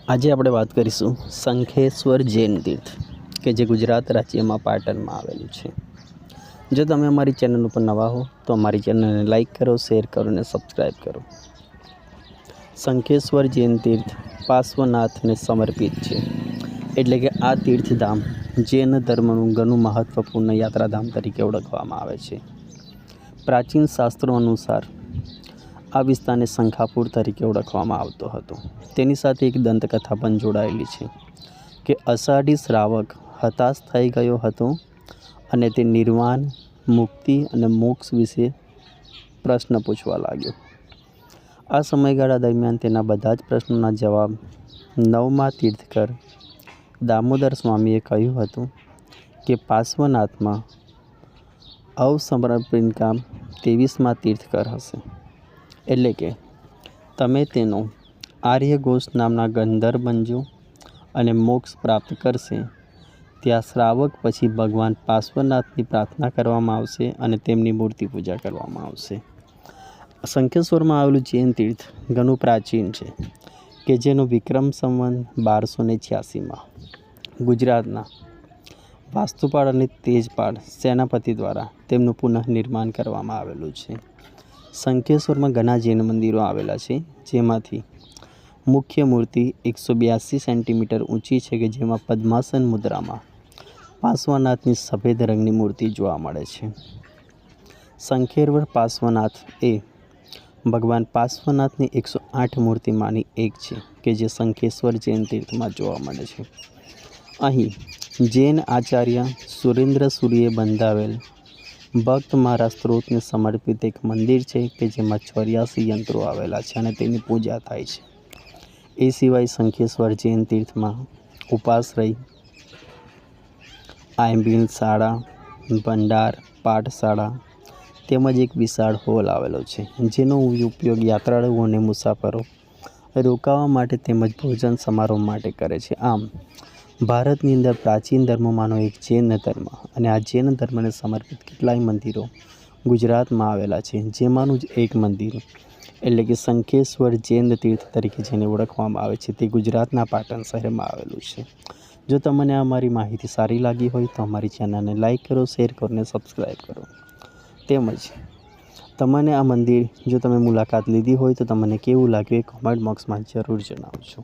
આજે આપણે વાત કરીશું શંખેશ્વર જૈન તીર્થ કે જે ગુજરાત રાજ્યમાં પાટણમાં આવેલું છે। જો તમે અમારી ચેનલ ઉપર નવા હો તો અમારી ચેનલને લાઈક કરો, શેર કરો અને સબસ્ક્રાઈબ કરો। શંખેશ્વર જૈન તીર્થ પાર્શ્વનાથને સમર્પિત છે, એટલે કે આ તીર્થધામ જૈન ધર્મનું ઘણું મહત્વપૂર્ણ યાત્રાધામ તરીકે ઓળખવામાં આવે છે। પ્રાચીન શાસ્ત્રો અનુસાર આ વિસ્તારને શંખાપુર તરીકે ઓળખવામાં આવતો હતો। તેની સાથે એક દંતકથા પણ જોડાયેલી છે કે અષાઢી શ્રાવક હતાશ થઈ ગયો હતો અને તે નિર્વાણ, મુક્તિ અને મોક્ષ વિશે પ્રશ્ન પૂછવા લાગ્યો। આ સમયગાળા દરમિયાન તેના બધા જ પ્રશ્નોના જવાબ નવમા તીર્થકર દામોદર સ્વામીએ કહ્યું હતું કે પાર્શ્વનાથમાં અવસમર્પિતકામ 23મા તીર્થકર હશે, એટલે કે તમે તેનો આર્યઘોષ નામના ગંધર્વ બનજો અને મોક્ષ પ્રાપ્ત કરશે। ત્યાં શ્રાવક પછી ભગવાન પાર્શ્વનાથની પ્રાર્થના કરવામાં આવશે અને તેમની મૂર્તિ પૂજા કરવામાં આવશે। શંખેશ્વરમાં આવેલું જૈન તીર્થ ઘણું પ્રાચીન છે કે જેનું વિક્રમ સંવત 1286માં ગુજરાતના વાસ્તુપાળ અને તેજપાળ સેનાપતિ દ્વારા તેમનું પુનઃનિર્માણ કરવામાં આવેલું છે। શંખેશ્વરમાં ઘણા જૈન મંદિરો આવેલા છે, જેમાંથી મુખ્ય મૂર્તિ 182 સેન્ટીમીટર ઊંચી છે કે જેમાં પદ્માસન મુદ્રામાં પાર્શ્વનાથની સફેદ રંગની મૂર્તિ જોવા મળે છે। શંખેશ્વર પાર્શ્વનાથ એ ભગવાન પાર્શ્વનાથની 108 મૂર્તિમાંની એક છે કે જે શંખેશ્વર જૈન તીર્થમાં જોવા મળે છે। અહીં જૈન આચાર્ય સુરેન્દ્ર સૂરીએ બંધાવેલ ભક્ત મારા સ્ત્રોતને સમર્પિત એક મંદિર છે કે જેમાં 84 યંત્રો આવેલા છે અને તેની પૂજા થાય છે। એ સિવાય શંખેશ્વર જૈન તીર્થમાં ઉપાશ્રય, આયંબિલ શાળા, ભંડાર, પાઠશાળા તેમજ એક વિશાળ હોલ આવેલો છે, જેનો ઉપયોગ યાત્રાળુઓ અને મુસાફરો રોકાવા માટે તેમજ ભોજન સમારોહ માટે કરે છે। આમ ભારતની અંદર પ્રાચીન ધર્મોમાંનો એક જૈન ધર્મ અને આ જૈન ધર્મને સમર્પિત કેટલાય મંદિરો ગુજરાતમાં આવેલા છે, જેમાંનું જ એક મંદિર એટલે કે શંખેશ્વર જૈન તીર્થ તરીકે જેને ઓળખવામાં આવે છે તે ગુજરાતના પાટણ શહેરમાં આવેલું છે। જો તમને અમારી માહિતી સારી લાગી હોય તો અમારી ચેનલને લાઈક કરો, શેર કરો અને સબસ્ક્રાઈબ કરો। તેમજ તમને આ મંદિર જો તમે મુલાકાત લીધી હોય તો તમને કેવું લાગ્યું એ કમેન્ટ બોક્સમાં જરૂર જણાવજો।